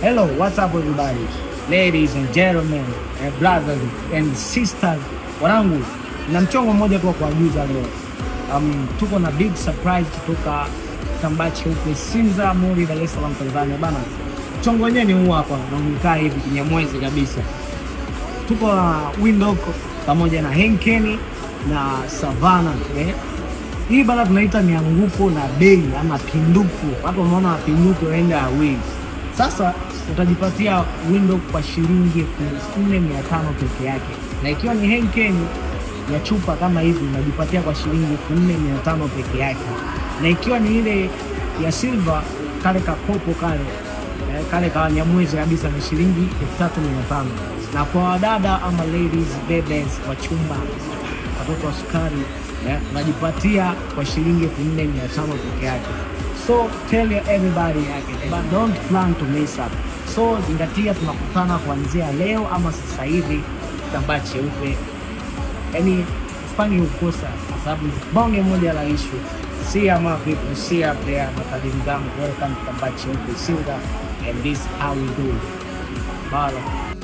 Hello, what's up everybody? Ladies and gentlemen, brothers and sisters. Wanangu, na mchongo mmoja kwa kuajuza leo. Tuko na big surprise kutoka Tambachi huko Sinza, Muri, Dar es Salaam, Tanzania bana. Mchongo wenyewe ni huu hapa, na umekaa hivi Kinyamwezi kabisa. Tuko na Windhoek pamoja na Henkeni na Savannah, Hii bana tunaita ni anguko na bei ama pinduku. Watu wanaona pinduku waenda away. Sasa utajipatia Windhoek kwa shilingi 4,500 peke yake. Na ikiwa ni Henkeni ya chupa kama hivi unajipatia kwa shilingi 4,500 peke yake. Na ikiwa ni ile ya silver kale kakopo kale kwa Nyamwezi kabisa ni shilingi 3,500. Na kwa wadada ama ladies, babies, wachumba, watoto wa sukari, unajipatia kwa shilingi 4,500 peke yake. So tell everybody, but don't plan to mess up. So zingatia, tunakutana kuanzia leo ama sasa hivi Tambachi upe. Yani ufanyi ukosa kwa sababu bonge moja la issue. See ya my people, see ya there, welcome to Tambachi upe Sinza, and this how we do. Bye.